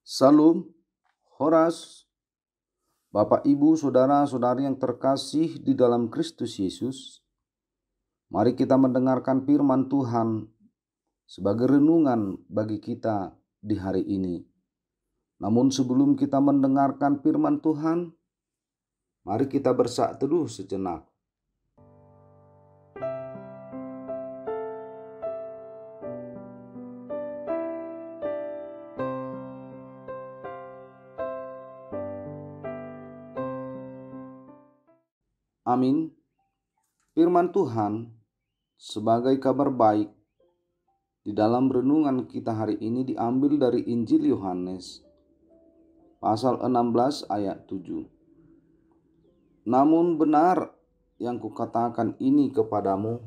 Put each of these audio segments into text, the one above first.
Salam, Horas, Bapak, Ibu, Saudara-saudari yang terkasih di dalam Kristus Yesus. Mari kita mendengarkan firman Tuhan sebagai renungan bagi kita di hari ini. Namun sebelum kita mendengarkan firman Tuhan, mari kita bersaat teduh sejenak. Amin. Firman Tuhan sebagai kabar baik di dalam renungan kita hari ini diambil dari Injil Yohanes pasal 16 ayat 7. Namun benar yang kukatakan ini kepadamu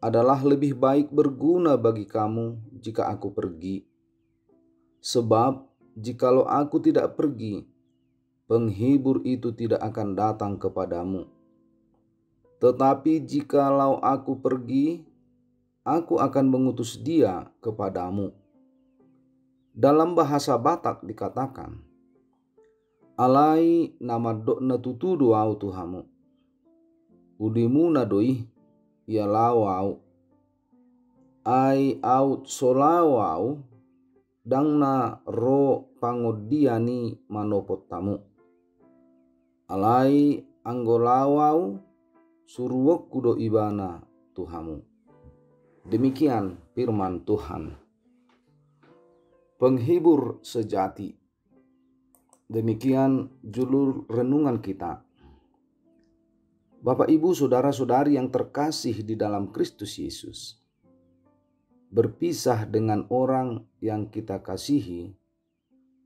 adalah lebih baik berguna bagi kamu jika aku pergi. Sebab jikalau aku tidak pergi, penghibur itu tidak akan datang kepadamu. Tetapi jikalau aku pergi, aku akan mengutus dia kepadamu. Dalam bahasa Batak dikatakan, alai nama dokna tutudu au tuhamu. Udimu nadoi ia lawau. Ai au solawau dangna ro pangodiani manopot tamu. Alai anggolawau suruwok kudo ibana tuhamu. Demikian firman Tuhan. Penghibur sejati. Demikian judul renungan kita. Bapak, Ibu, Saudara-saudari yang terkasih di dalam Kristus Yesus. Berpisah dengan orang yang kita kasihi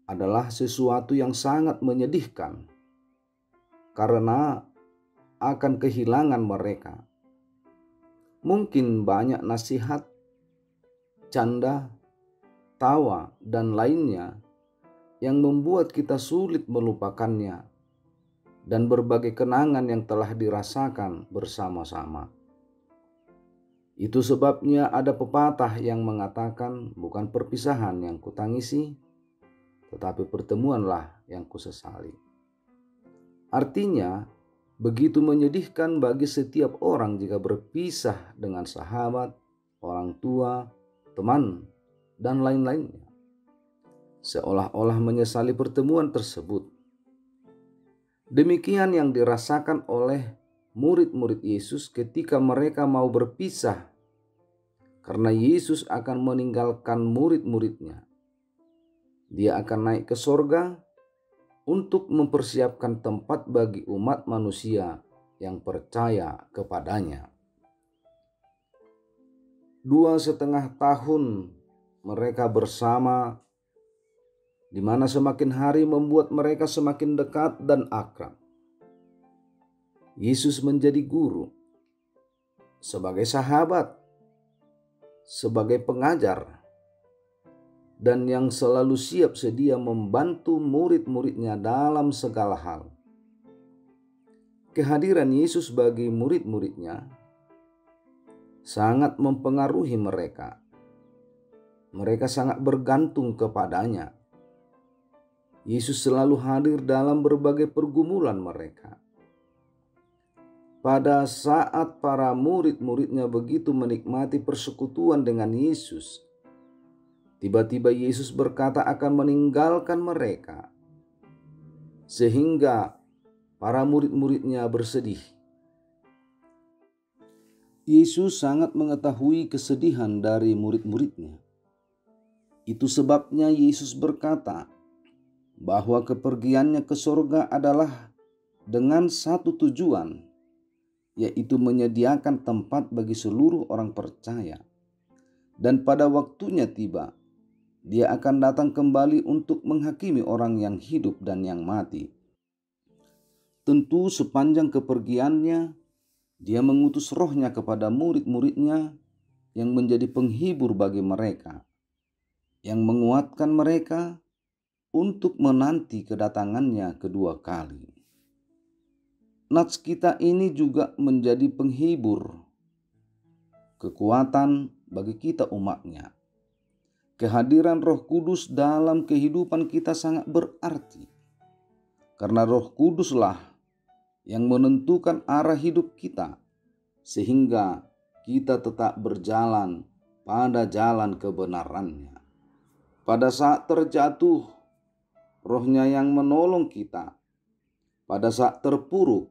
adalah sesuatu yang sangat menyedihkan karena akan kehilangan mereka. Mungkin banyak nasihat, canda, tawa, dan lainnya yang membuat kita sulit melupakannya dan berbagai kenangan yang telah dirasakan bersama-sama. Itu sebabnya ada pepatah yang mengatakan, bukan perpisahan yang kutangisi, tetapi pertemuanlah yang kusesali. Artinya, begitu menyedihkan bagi setiap orang jika berpisah dengan sahabat, orang tua, teman, dan lain-lainnya. Seolah-olah menyesali pertemuan tersebut. Demikian yang dirasakan oleh murid-murid Yesus ketika mereka mau berpisah karena Yesus akan meninggalkan murid-muridnya. Dia akan naik ke sorga untuk mempersiapkan tempat bagi umat manusia yang percaya kepadanya. 2,5 tahun mereka bersama, di mana semakin hari membuat mereka semakin dekat dan akrab. Yesus menjadi guru, sebagai sahabat, sebagai pengajar, dan yang selalu siap sedia membantu murid-muridnya dalam segala hal. Kehadiran Yesus bagi murid-muridnya sangat mempengaruhi mereka. Mereka sangat bergantung kepadanya. Yesus selalu hadir dalam berbagai pergumulan mereka. Pada saat para murid-muridnya begitu menikmati persekutuan dengan Yesus, tiba-tiba Yesus berkata akan meninggalkan mereka, sehingga para murid-muridnya bersedih. Yesus sangat mengetahui kesedihan dari murid-muridnya. Itu sebabnya Yesus berkata bahwa kepergiannya ke surga adalah dengan satu tujuan, yaitu menyediakan tempat bagi seluruh orang percaya. Dan pada waktunya tiba, dia akan datang kembali untuk menghakimi orang yang hidup dan yang mati. Tentu sepanjang kepergiannya, dia mengutus rohnya kepada murid-muridnya yang menjadi penghibur bagi mereka, yang menguatkan mereka untuk menanti kedatangannya kedua kali. Nats kita ini juga menjadi penghibur, kekuatan bagi kita umatnya. kehadiran Roh Kudus dalam kehidupan kita sangat berarti. Karena Roh Kuduslah yang menentukan arah hidup kita, sehingga kita tetap berjalan pada jalan kebenarannya. Pada saat terjatuh, Roh-Nya yang menolong kita. Pada saat terpuruk,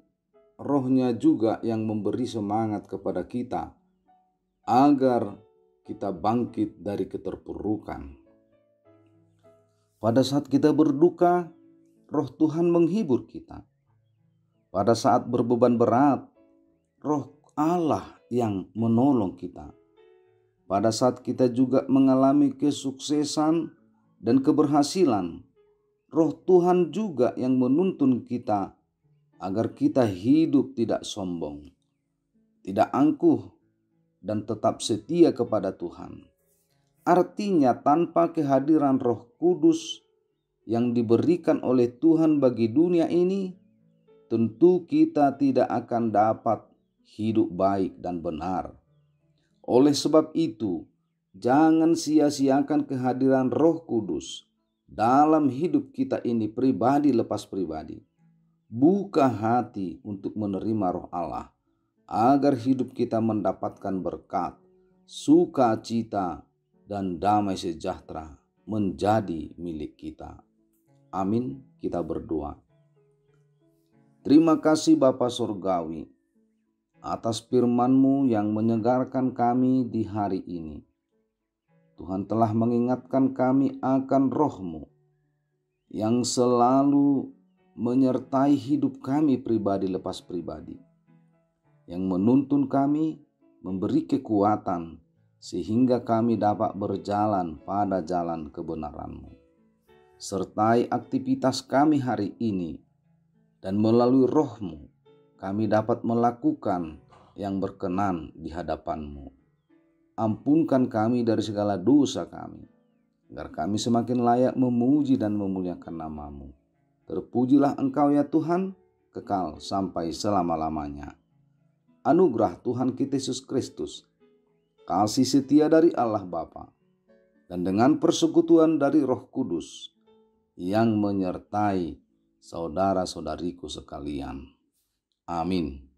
Roh-Nya juga yang memberi semangat kepada kita agar kita bangkit dari keterpurukan. Pada saat kita berduka, Roh Tuhan menghibur kita. Pada saat berbeban berat, Roh Allah yang menolong kita. Pada saat kita juga mengalami kesuksesan dan keberhasilan, Roh Tuhan juga yang menuntun kita agar kita hidup tidak sombong, tidak angkuh, dan tetap setia kepada Tuhan. Artinya tanpa kehadiran Roh Kudus yang diberikan oleh Tuhan bagi dunia ini, tentu kita tidak akan dapat hidup baik dan benar. Oleh sebab itu, jangan sia-siakan kehadiran Roh Kudus dalam hidup kita ini pribadi lepas pribadi. Buka hati untuk menerima Roh Allah agar hidup kita mendapatkan berkat, sukacita, dan damai sejahtera menjadi milik kita. Amin. Kita berdoa. Terima kasih Bapa Surgawi atas firman-Mu yang menyegarkan kami di hari ini. Tuhan telah mengingatkan kami akan Roh-Mu yang selalu menyertai hidup kami pribadi lepas pribadi, yang menuntun kami, memberi kekuatan, sehingga kami dapat berjalan pada jalan kebenaran-Mu. Sertai aktivitas kami hari ini, dan melalui Roh-Mu, kami dapat melakukan yang berkenan di hadapan-Mu. Ampunkan kami dari segala dosa kami, agar kami semakin layak memuji dan memuliakan nama-Mu. Terpujilah Engkau ya Tuhan, kekal sampai selama-lamanya. Anugerah Tuhan kita Yesus Kristus, kasih setia dari Allah Bapa, dan dengan persekutuan dari Roh Kudus yang menyertai saudara-saudariku sekalian. Amin.